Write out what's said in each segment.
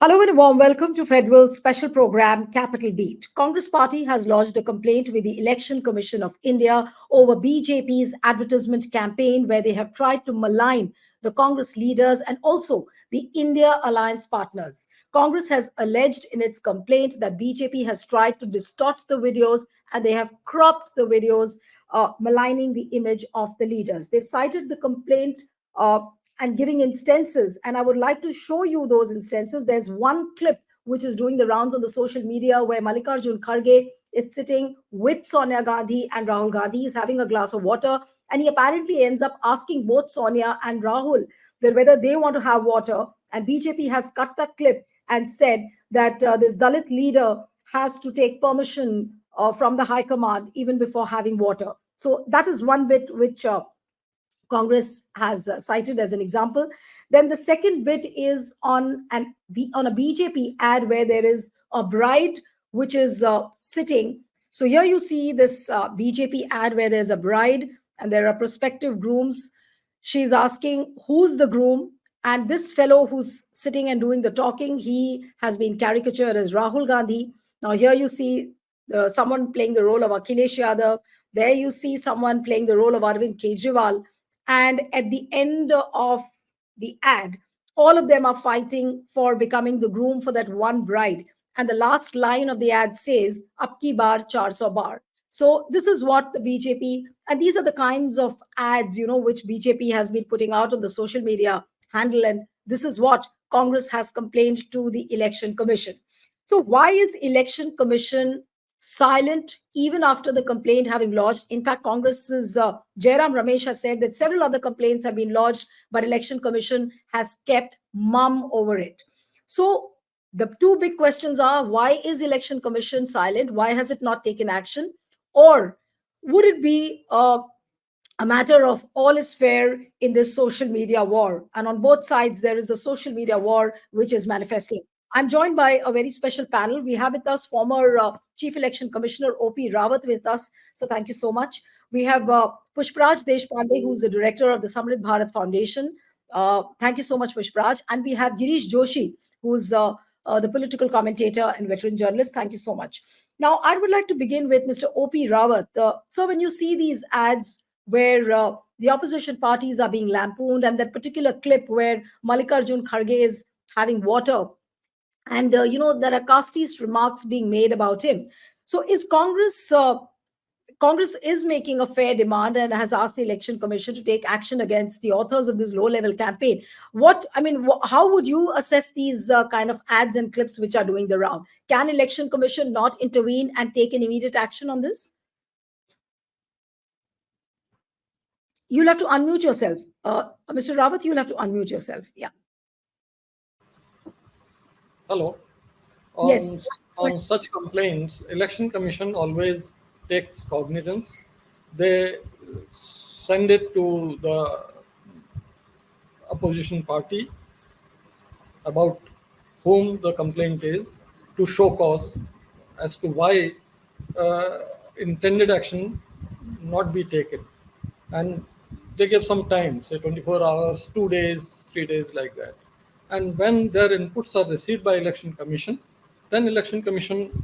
Hello and a warm welcome to Federal special program Capital Beat. Congress Party has lodged a complaint with the Election Commission of India over BJP's advertisement campaign where they have tried to malign the Congress leaders and also the India alliance partners. Congress has alleged in its complaint that BJP has tried to distort the videos and they have cropped the videos maligning the image of the leaders. They've cited the complaint and giving instances. And I would like to show you those instances. There's one clip which is doing the rounds on the social media where Mallikarjun Kharge is sitting with Sonia Gandhi and Rahul Gandhi. He's having a glass of water. And he apparently ends up asking both Sonia and Rahul that whether they want to have water. And BJP has cut that clip and said that this Dalit leader has to take permission from the High Command even before having water. So that is one bit which Congress has cited as an example. Then the second bit is on a BJP ad where there is a bride which is sitting. So here you see this BJP ad where there's a bride and there are prospective grooms. She's asking who's the groom, and this fellow who's sitting and doing the talking, he has been caricatured as Rahul Gandhi. Now here you see someone playing the role of Akhilesh Yadav. There you see someone playing the role of Arvind Kejriwal. And at the end of the ad, all of them are fighting for becoming the groom for that one bride. And the last line of the ad says, Apki bar 400 bar. So this is what the BJP, and these are the kinds of ads, which BJP has been putting out on the social media handle. And this is what Congress has complained to the Election Commission. So why is Election Commission silent even after the complaint having lodged? In fact, Congress's Jairam Ramesh has said that several other complaints have been lodged, but Election Commission has kept mum over it. So the two big questions are, why is Election Commission silent? Why has it not taken action? Or would it be a matter of all is fair in this social media war? And on both sides, there is a social media war which is manifesting. I'm joined by a very special panel. We have with us former Chief Election Commissioner O.P. Rawat with us. So thank you so much. We have Pushpraj Deshpande, who's the director of the Samrit Bharat Foundation. Thank you so much, Pushpraj. And we have Girish Joshi, who's the political commentator and veteran journalist. Thank you so much. Now, I would like to begin with Mr. O.P. Rawat. So when you see these ads where the opposition parties are being lampooned, and that particular clip where Mallikarjun Kharge is having water, and there are casteist remarks being made about him. So is Congress is making a fair demand and has asked the Election Commission to take action against the authors of this low-level campaign. How would you assess these kind of ads and clips which are doing the round? Can Election Commission not intervene and take an immediate action on this? You'll have to unmute yourself. Mr. Rawat, you'll have to unmute yourself. Yeah. Hello. Yes. On such complaints, Election Commission always takes cognizance. They send it to the opposition party about whom the complaint is to show cause as to why intended action not be taken. And they give some time, say 24 hours, 2 days, 3 days, like that. And when their inputs are received by Election Commission, then Election Commission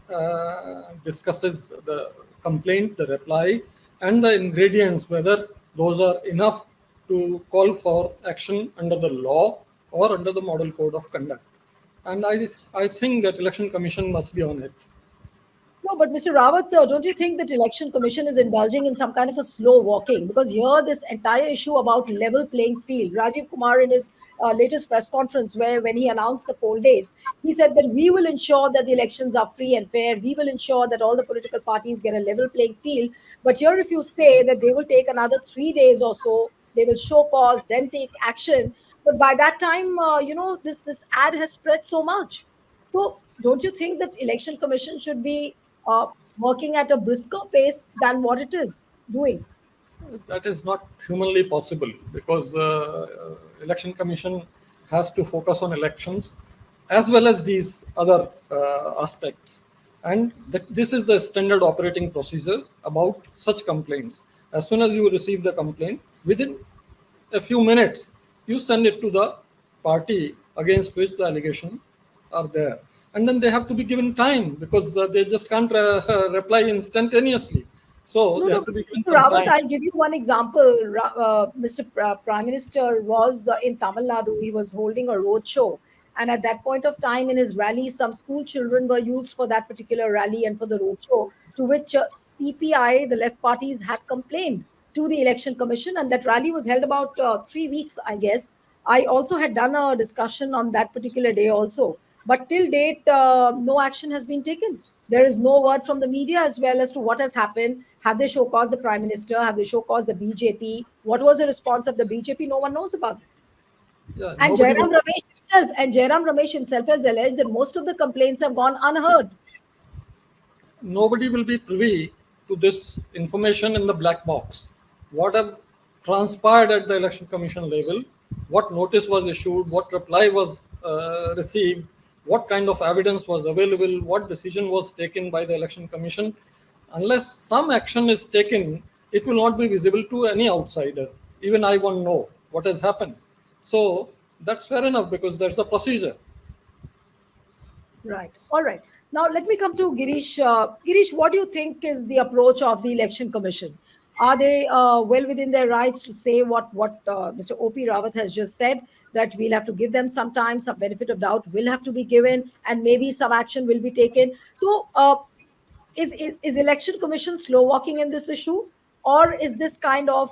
discusses the complaint, the reply, and the ingredients, whether those are enough to call for action under the law or under the Model Code of Conduct. And I think that Election Commission must be on it. No, but Mr. Rawat, don't you think that Election Commission is indulging in some kind of a slow walking? Because here, this entire issue about level playing field, Rajiv Kumar in his latest press conference, when he announced the poll dates, he said that we will ensure that the elections are free and fair. We will ensure that all the political parties get a level playing field. But here, if you say that they will take another 3 days or so, they will show cause, then take action. But by that time, this ad has spread so much. So don't you think that Election Commission should be working at a brisker pace than what it is doing? That is not humanly possible, because Election Commission has to focus on elections as well as these other aspects. And this is the standard operating procedure about such complaints. As soon as you receive the complaint, within a few minutes, you send it to the party against which the allegation are there. And then they have to be given time because they just can't reply instantaneously. So No, they no, have to be given Mr. some Rawat, time. I'll give you one example. Mr. Prime Minister was in Tamil Nadu. He was holding a road show. And at that point of time in his rally, some school children were used for that particular rally and for the road show, to which CPI, the left parties, had complained to the Election Commission. And that rally was held about 3 weeks, I guess. I also had done a discussion on that particular day also. But till date, no action has been taken. There is no word from the media as well as to what has happened. Have they show cause the Prime Minister? Have they show cause the BJP? What was the response of the BJP? No one knows about it. Yeah, And Jairam Ramesh himself has alleged that most of the complaints have gone unheard. nobody will be privy to this information in the black box. What have transpired at the election commission level, what notice was issued, what reply was received, what kind of evidence was available, what decision was taken by the election commission. Unless some action is taken, it will not be visible to any outsider. Even I won't know what has happened. So that's fair enough because that's the procedure. Right. All right. Now let me come to Girish. Girish, what do you think is the approach of the Election Commission? Are they well within their rights to say what Mr. O.P. Rawat has just said, that we'll have to give them some time, some benefit of doubt will have to be given, and maybe some action will be taken? So, is Election Commission slow walking in this issue, or is this kind of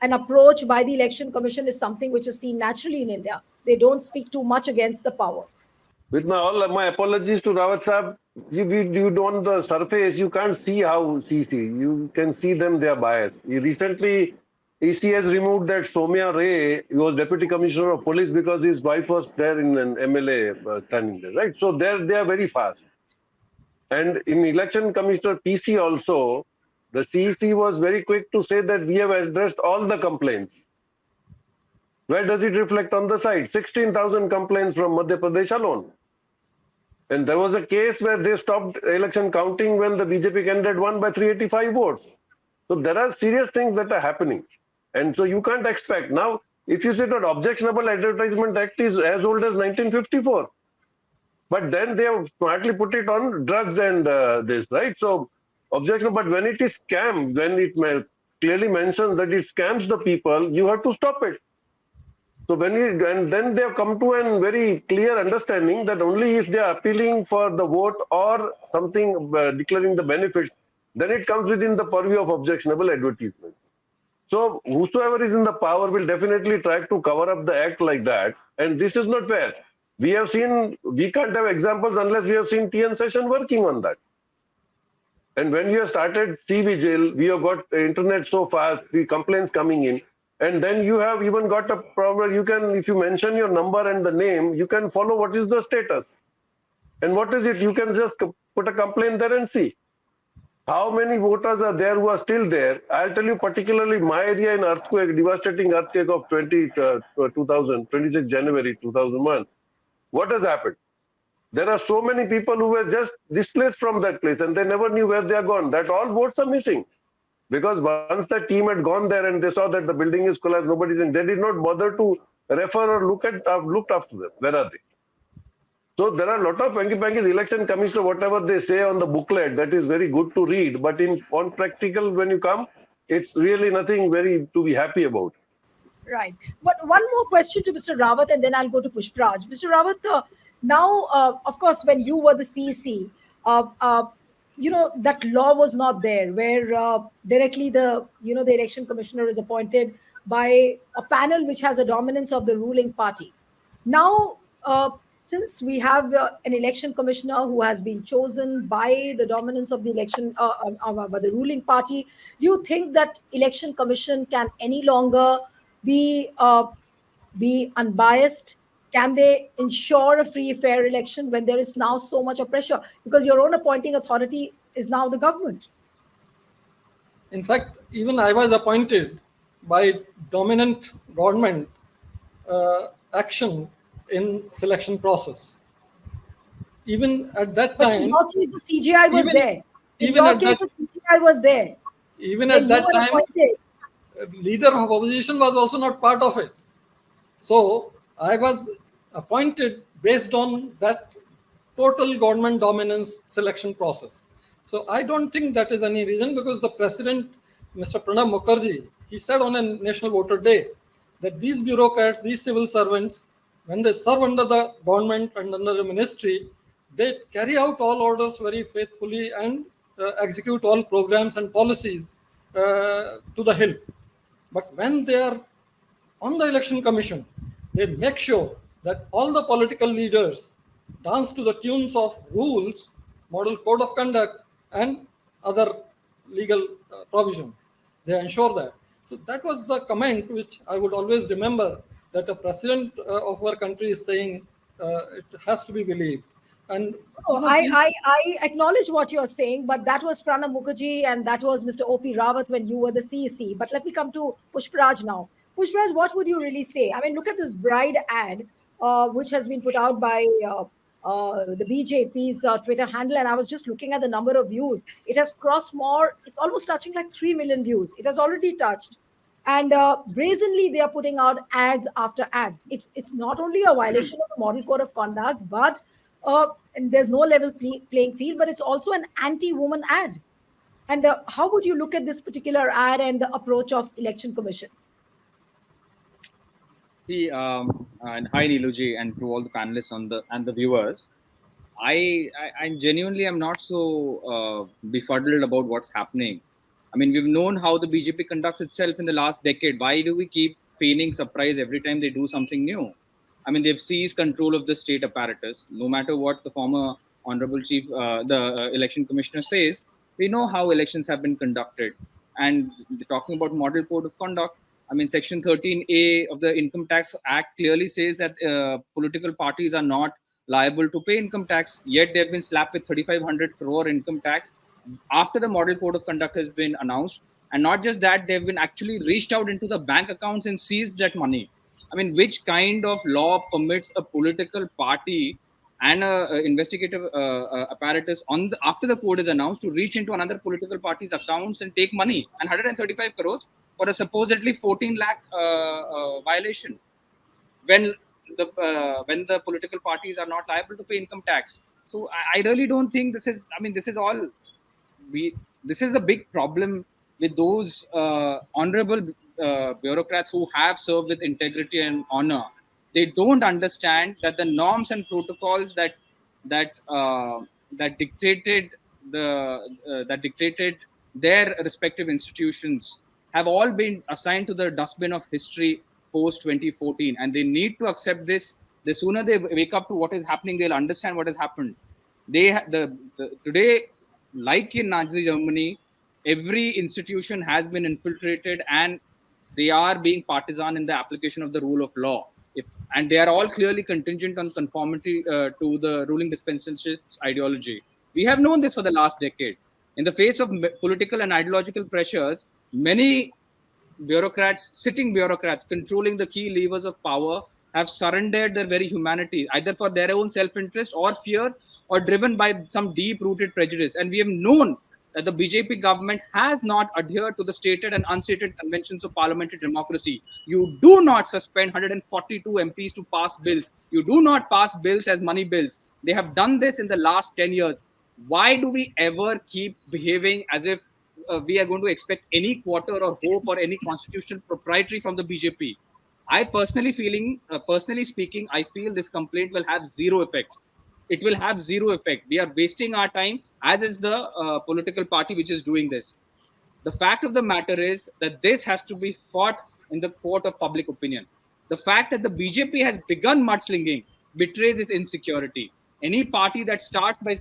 an approach by the Election Commission is something which is seen naturally in India? They don't speak too much against the power. With my apologies to Rawat Saab, you on the surface, you can't see how CC. You can see them, they are biased. Recently, EC has removed that Somya Ray, he was Deputy Commissioner of Police because his wife was there in an MLA standing there, right? So they are very fast. And in Election Commissioner PC also, the CEC was very quick to say that we have addressed all the complaints. Where does it reflect on the side? 16,000 complaints from Madhya Pradesh alone. And there was a case where they stopped election counting when the BJP candidate won by 385 votes. So there are serious things that are happening. And so you can't expect. Now, if you say that Objectionable Advertisement Act is as old as 1954, but then they have smartly put it on drugs and this, right? So objectionable, but when it is scam, when it clearly mentions that it scams the people, you have to stop it. So and then they have come to a very clear understanding that only if they are appealing for the vote or something declaring the benefits, then it comes within the purview of objectionable advertisement. So whosoever is in the power will definitely try to cover up the act like that. And this is not fair. We can't have examples unless we have seen TN Session working on that. And when we have started C-Vigil, we have got internet so fast, the complaints coming in. And then you have even got a problem. You can, if you mention your number and the name, you can follow what is the status. And what is it? You can just put a complaint there and see. How many voters are there who are still there? I'll tell you particularly my area in earthquake, devastating earthquake of 26 January 2001. What has happened? There are so many people who were just displaced from that place and they never knew where they are gone. That all votes are missing. Because once the team had gone there and they saw that the building is collapsed, nobody's in, they did not bother to refer or looked after them. Where are they? So there are a lot of panky election commissioner, whatever they say on the booklet, that is very good to read. But on practical, when you come, it's really nothing very to be happy about. Right. But one more question to Mr. Rawat, and then I'll go to Pushpraj. Mr. Rawat, now, of course, when you were the CC, that law was not there, where directly the election commissioner is appointed by a panel which has a dominance of the ruling party. Now, since we have an election commissioner who has been chosen by the dominance of the election by the ruling party, do you think that election commission can any longer be unbiased? Can they ensure a free, fair election when there is now so much of pressure? Because your own appointing authority is now the government. In fact, even I was appointed by dominant government action in selection process. Even at that But time, in your case, the CGI was even, there. In even your at case, that, the CGI was there. even When at you that were time, appointed. leader of opposition was also not part of it. So I was appointed based on that total government dominance selection process. So I don't think that is any reason, because the president, Mr. Pranab Mukherjee, he said on a National Voter Day that these bureaucrats, these civil servants, when they serve under the government and under the ministry, they carry out all orders very faithfully and execute all programs and policies to the hilt. But when they are on the election commission, they make sure that all the political leaders dance to the tunes of rules, model code of conduct, and other legal provisions. They ensure that. So that was the comment which I would always remember, that a president of our country is saying it has to be believed. And Oh, one of these, I acknowledge what you're saying, but that was Pranab Mukherjee and that was Mr. O.P. Rawat when you were the CEC. But let me come to Pushparaj now. Pushparaj, what would you really say? I mean, look at this bride ad, which has been put out by the BJP's Twitter handle, and I was just looking at the number of views. It has crossed more, it's almost touching like 3 million views. It has already touched. And brazenly, they are putting out ads after ads. It's not only a violation of the model code of conduct, but and there's no level playing field, but it's also an anti-woman ad. And how would you look at this particular ad and the approach of election commission? See, and hi Niluji, and to all the panelists and the viewers. I genuinely am not so befuddled about what's happening. I mean, we've known how the BJP conducts itself in the last decade. Why do we keep feigning surprise every time they do something new? I mean, they've seized control of the state apparatus. No matter what the former honorable chief, the election commissioner says, we know how elections have been conducted. And talking about model code of conduct, I mean, Section 13A of the Income Tax Act clearly says that political parties are not liable to pay income tax, yet they've been slapped with 3,500 crore income tax after the model code of conduct has been announced. And not just that, they've been actually reached out into the bank accounts and seized that money. I mean, which kind of law permits a political party and a investigative apparatus after the code is announced to reach into another political party's accounts and take money, and 135 crores for a supposedly 14 lakh violation, when the political parties are not liable to pay income tax. So I really don't think this is. I mean, this is all. This is the big problem with those honorable bureaucrats who have served with integrity and honor. They don't understand that the norms and protocols that dictated their respective institutions have all been assigned to the dustbin of history post 2014, and they need to accept this. The sooner they wake up to what is happening, they'll understand what has happened. Today, like in Nazi Germany, every institution has been infiltrated, and they are being partisan in the application of the rule of law. And they are all clearly contingent on conformity to the ruling dispensationalist ideology. We have known this for the last decade. In the face of political and ideological pressures, many sitting bureaucrats controlling the key levers of power have surrendered their very humanity, either for their own self-interest or fear, or driven by some deep-rooted prejudice. And we have known that the BJP government has not adhered to the stated and unstated conventions of parliamentary democracy. You do not suspend 142 MPs to pass bills. You do not pass bills as money bills. They have done this in the last 10 years. Why do we ever keep behaving as if we are going to expect any quarter or hope or any constitutional proprietary from the BJP? Personally speaking, I feel this complaint will have zero effect. It will have zero effect. We are wasting our time, as is the political party which is doing this. The fact of the matter is that this has to be fought in the court of public opinion. The fact that the BJP has begun mudslinging betrays its insecurity. Any party that starts by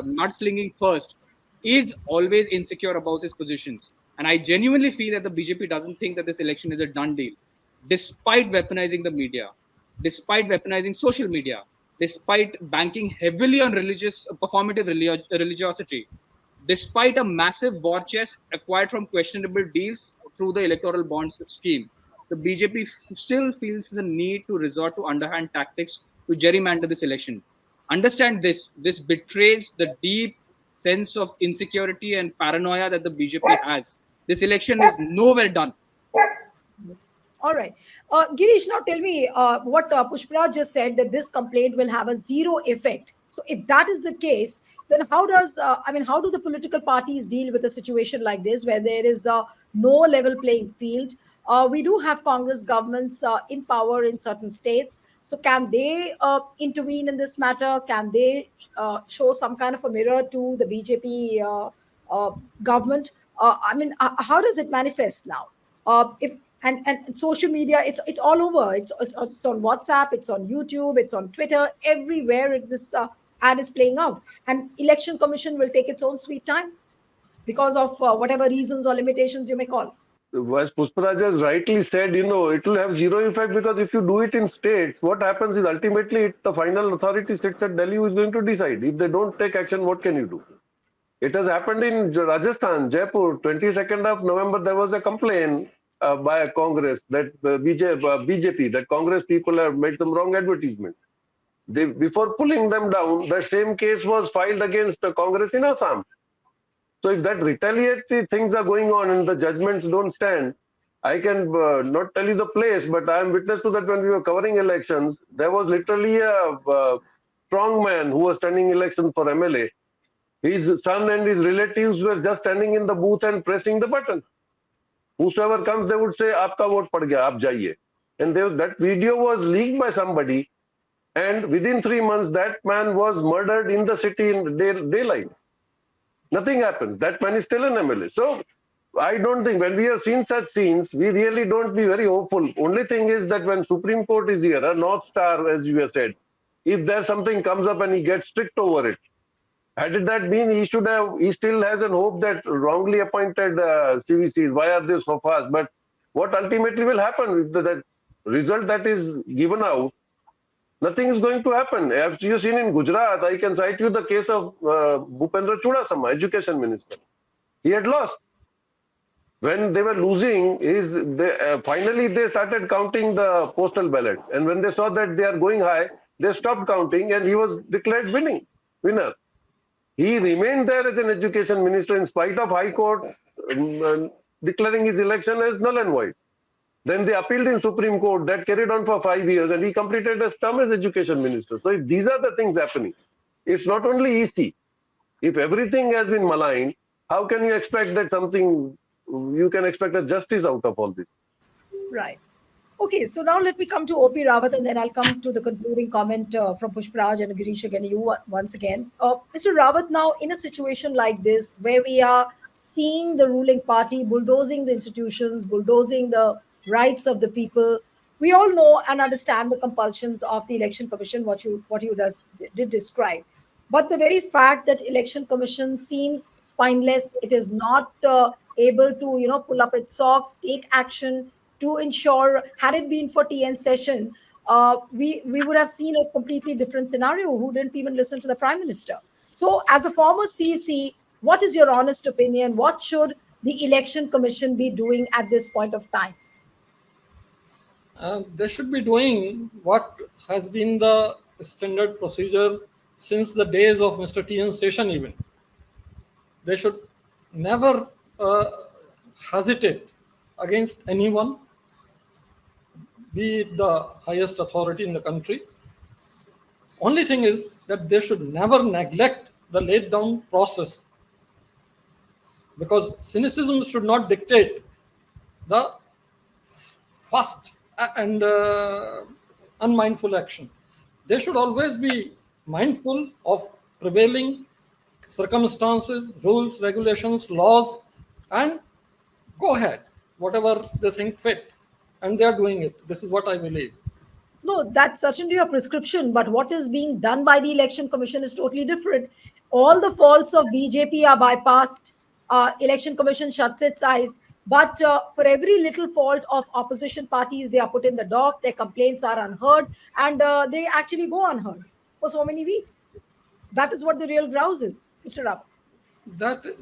mudslinging first is always insecure about its positions. And I genuinely feel that the BJP doesn't think that this election is a done deal, despite weaponizing the media, despite weaponizing social media, despite banking heavily on performative religiosity, despite a massive war chest acquired from questionable deals through the electoral bonds scheme. The BJP still feels the need to resort to underhand tactics to gerrymander this election. Understand this. This betrays the deep sense of insecurity and paranoia that the BJP has. This election is nowhere done. All All right. Girish, now tell me what Pushpara just said, that this complaint will have a zero effect. So if that is the case, then how does, how do the political parties deal with a situation like this where there is no level playing field? We do have Congress governments in power in certain states. So can they intervene in this matter? Can they show some kind of a mirror to the BJP government? How does it manifest now? If and social media, it's all over. It's on WhatsApp, it's on YouTube, it's on Twitter, everywhere. This ad is playing out, and election commission will take its own sweet time because of whatever reasons or limitations you may call. As Pushparaj has rightly said, it will have zero effect, because if you do it in states, what happens is ultimately the final authority sits at Delhi who is going to decide. If they don't take action, what can you do? It has happened in Rajasthan, Jaipur, 22nd of November, there was a complaint by a Congress that BJP, that Congress people have made some wrong advertisement. Before pulling them down, the same case was filed against the Congress in Assam. So if that retaliatory things are going on and the judgments don't stand, I can not tell you the place, but I am witness to that when we were covering elections. There was literally a strong man who was standing election for MLA. His son and his relatives were just standing in the booth and pressing the button. Whosoever comes, they would say, "Aapka vote pad gaya, aap jaiye." And that video was leaked by somebody, and within 3 months, that man was murdered in the city in daylight. Nothing happened. That man is still an MLA. So I don't think, when we have seen such scenes, we really don't be very hopeful. Only thing is that when Supreme Court is here, a North Star, as you have said, if there's something comes up and he gets strict over it, had it that been, he still has an hope that wrongly appointed CVCs, why are they so fast? But what ultimately will happen if that result that is given out, nothing is going to happen. As you've seen in Gujarat, I can cite you the case of Bhupendra Chudasama, education minister. He had lost. When they were losing, finally they started counting the postal ballots. And when they saw that they are going high, they stopped counting and he was declared winner. He remained there as an education minister in spite of High Court declaring his election as null and void. Then they appealed in Supreme Court. That carried on for 5 years and he completed his term as education minister. So if these are the things happening, it's not only EC. If everything has been maligned, how can you expect that you can expect a justice out of all this? Right. Okay, so now let me come to OP Rawat, and then I'll come to the concluding comment from Pushparaj and Girish again, you once again. Mr. Rawat, now in a situation like this, where we are seeing the ruling party bulldozing the institutions, bulldozing the rights of the people, we all know and understand the compulsions of the Election Commission, what you did describe. But the very fact that Election Commission seems spineless, it is not able to, pull up its socks, take action to ensure, had it been for TN session, we would have seen a completely different scenario, who didn't even listen to the Prime Minister. So as a former CC, what is your honest opinion? What should the Election Commission be doing at this point of time? They should be doing what has been the standard procedure since the days of Mr. TN session even. They should never hesitate against anyone, be it the highest authority in the country. Only thing is that they should never neglect the laid down process, because cynicism should not dictate the fast and unmindful action. They should always be mindful of prevailing circumstances, rules, regulations, laws, and go ahead, whatever they think fit. And they are doing it. This is what I believe. No, that's certainly a prescription, but what is being done by the Election Commission is totally different. All the faults of BJP are bypassed. Election Commission shuts its eyes. But for every little fault of opposition parties, they are put in the dock, their complaints are unheard, and they actually go unheard for so many weeks. That is what the real grouse is, Mr. Rawat.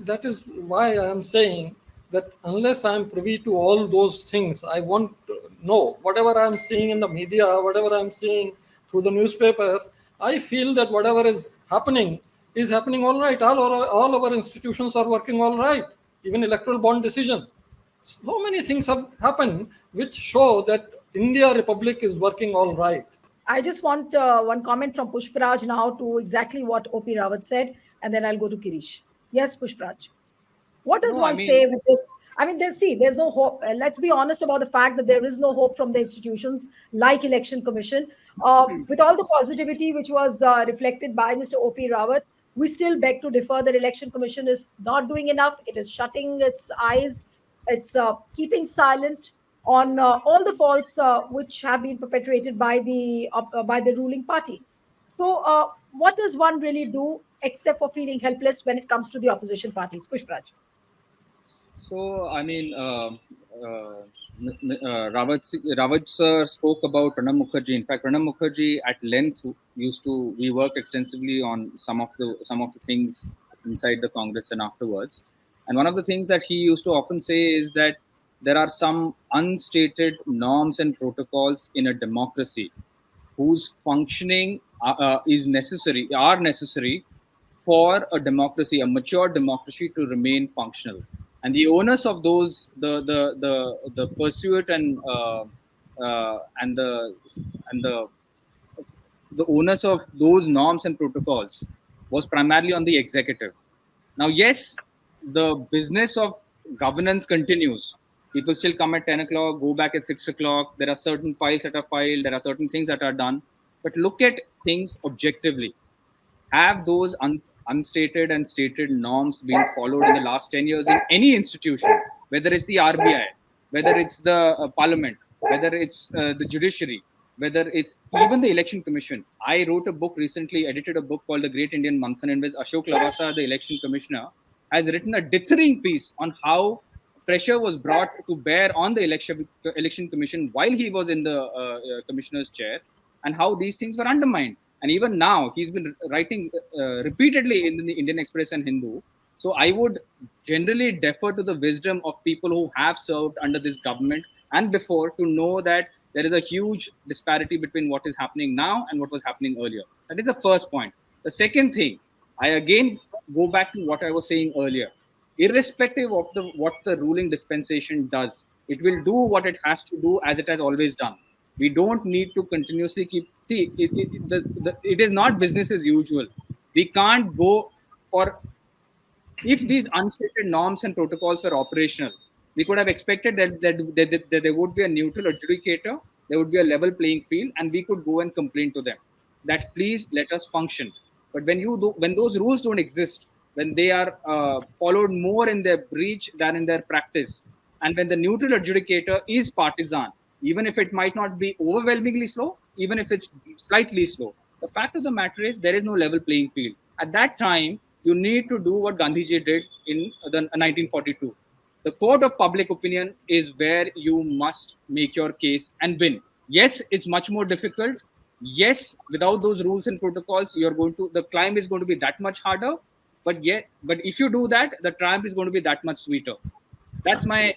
That is why I am saying that unless I am privy to all those things, I won't know. Whatever I am seeing in the media, whatever I am seeing through the newspapers, I feel that whatever is happening all right. All our institutions are working all right, even electoral bond decision. So many things have happened which show that India Republic is working all right. I just want one comment from Pushparaj now to exactly what OP Rawat said, and then I'll go to Kirish. Yes, Pushparaj. What does No, I one mean, say with this? I mean, there's no hope. Let's be honest about the fact that there is no hope from the institutions like Election Commission. With all the positivity which was reflected by Mr. OP Rawat, we still beg to differ that Election Commission is not doing enough. It is shutting its eyes. It's keeping silent on all the faults which have been perpetrated by the ruling party. So, what does one really do except for feeling helpless when it comes to the opposition parties? Pushpraj. so I mean, Rawat sir spoke about Pranab Mukherjee. In fact, Pranab Mukherjee at length we worked extensively on some of the things inside the Congress and afterwards. And one of the things that he used to often say is that there are some unstated norms and protocols in a democracy whose functioning are necessary for a democracy, a mature democracy, to remain functional. And the onus of those, the pursuit and the onus of those norms and protocols was primarily on the executive. Now, yes, the business of governance continues. People still come at 10 o'clock, go back at 6 o'clock. There are certain files that are filed, there are certain things that are done. But look at things objectively. Have those unstated and stated norms been followed in the last 10 years in any institution, whether it's the RBI, whether it's the Parliament, whether it's the judiciary, whether it's even the Election Commission? I wrote a book recently, edited a book called The Great Indian Manthan, in which Ashok Lavasa, the Election Commissioner, has written a dithering piece on how pressure was brought to bear on the Election Commission while he was in the commissioner's chair, and how these things were undermined. And even now, he's been writing repeatedly in the Indian Express and Hindu. So I would generally defer to the wisdom of people who have served under this government and before, to know that there is a huge disparity between what is happening now and what was happening earlier. That is the first point. The second thing, I again go back to what I was saying earlier. Irrespective of what the ruling dispensation does, it will do what it has to do, as it has always done. We don't need to continuously it is not business as usual. We can't go for, if these unstated norms and protocols were operational, we could have expected that there would be a neutral adjudicator, there would be a level playing field, and we could go and complain to them that please let us function. But when those rules don't exist, when they are followed more in their breach than in their practice, and when the neutral adjudicator is partisan, even if it might not be overwhelmingly slow, even if it's slightly slow, the fact of the matter is there is no level playing field. At that time, you need to do what Gandhiji did in 1942. The court of public opinion is where you must make your case and win. Yes, it's much more difficult. Yes, without those rules and protocols, the climb is going to be that much harder. But if you do that, the triumph is going to be that much sweeter. That's my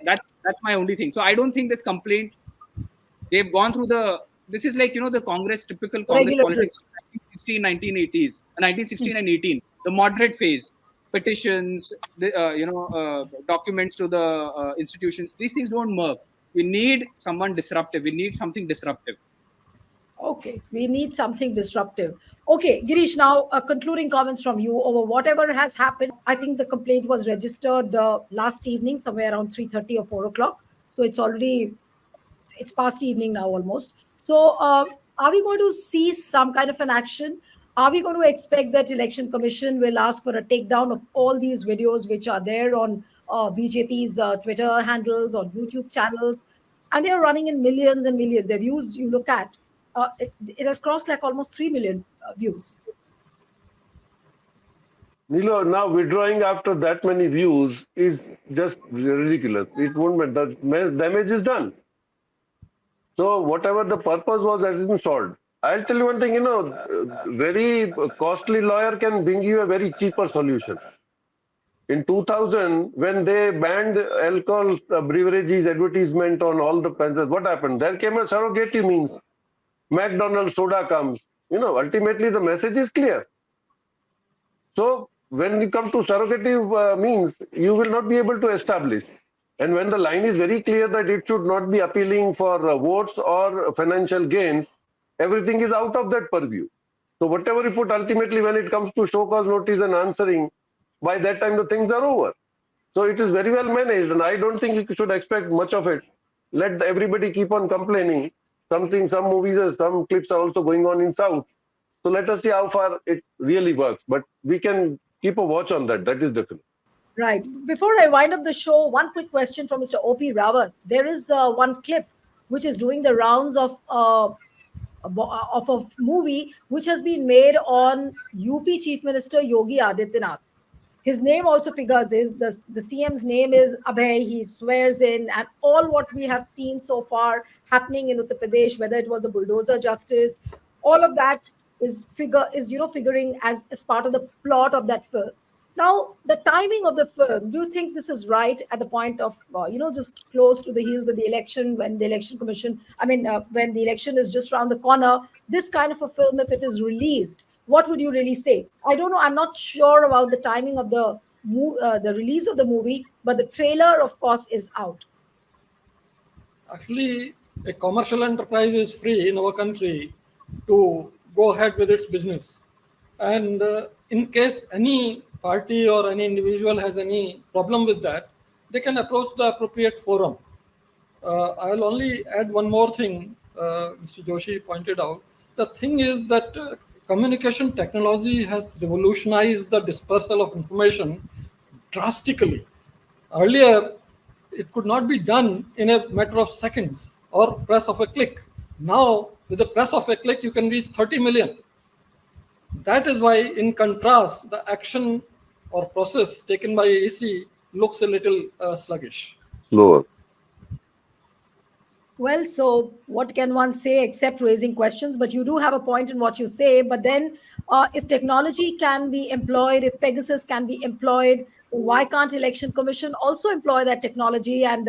only thing. So I don't think this complaint, they've gone through this is like, the typical Congress politics of 1916, 1980s, 1916 and 18, the moderate phase, petitions, documents to the institutions. These things don't murk. We need someone disruptive. We need something disruptive. Okay, we need something disruptive. Okay, Girish, now concluding comments from you over whatever has happened. I think the complaint was registered last evening, somewhere around 3:30 or 4 o'clock. So it's past evening now almost. So are we going to see some kind of an action? Are we going to expect that Election Commission will ask for a takedown of all these videos which are there on BJP's Twitter handles, on YouTube channels, and they are running in millions and millions? The views you look at, it has crossed like almost 3 million views. Nilo, now withdrawing after that many views is just ridiculous. It won't matter. The damage is done. So whatever the purpose was, has been solved. I'll tell you one thing, very costly lawyer can bring you a very cheaper solution. In 2000, when they banned alcohol beverages advertisement on all the pencils, what happened? There came a surrogate means. McDonald's soda comes. Ultimately the message is clear. So when you come to surrogate means, you will not be able to establish. And when the line is very clear that it should not be appealing for votes or financial gains, everything is out of that purview. So whatever you put, ultimately when it comes to show cause notice and answering, by that time the things are over. So it is very well managed, and I don't think you should expect much of it. Let everybody keep on complaining. Some movies, some clips are also going on in South. So let us see how far it really works. But we can keep a watch on that. That is definite. Right. Before I wind up the show, one quick question from Mr. O.P. Rawat. There is one clip which is doing the rounds of a movie which has been made on UP Chief Minister Yogi Adityanath. His name also figures. Is the CM's name is Abhay. He swears in, and all what we have seen so far happening in Uttar Pradesh, whether it was a bulldozer justice, all of that is figuring as part of the plot of that film. Now, the timing of the film, do you think this is right at the point of, just close to the heels of the election, when the election commission, when the election is just around the corner, this kind of a film, if it is released, what would you really say? I don't know. I'm not sure about the timing of the release of the movie, but the trailer, of course, is out. Actually, a commercial enterprise is free in our country to go ahead with its business. And in case any party or any individual has any problem with that, they can approach the appropriate forum. I'll only add one more thing, Mr. Joshi pointed out. The thing is that communication technology has revolutionized the dispersal of information drastically. Earlier, it could not be done in a matter of seconds or press of a click. Now, with the press of a click, you can reach 30 million. That is why, in contrast, the action or process taken by AC looks a little sluggish. Slower. Well, so what can one say except raising questions? But you do have a point in what you say. But then, if technology can be employed, if Pegasus can be employed, why can't Election Commission also employ that technology and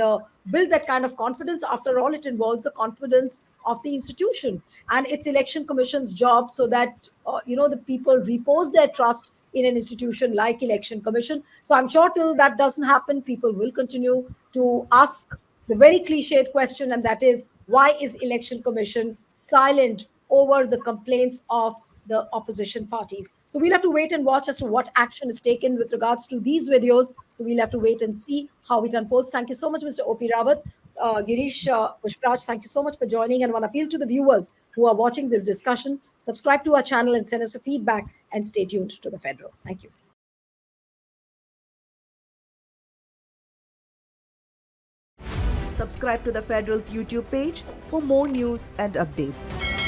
build that kind of confidence? After all, it involves the confidence of the institution, and it's Election Commission's job so that the people repose their trust in an institution like Election Commission. So I'm sure till that doesn't happen, people will continue to ask the very cliched question, and that is, why is Election Commission silent over the complaints of the opposition parties? So we'll have to wait and watch as to what action is taken with regards to these videos. So we'll have to wait and see how it unfolds. Thank you so much, Mr. O.P. Rawat. Girish Pushpraj, thank you so much for joining. And one appeal to the viewers who are watching this discussion: subscribe to our channel and send us your feedback, and stay tuned to the Federal. Thank you. Subscribe to the Federal's YouTube page for more news and updates.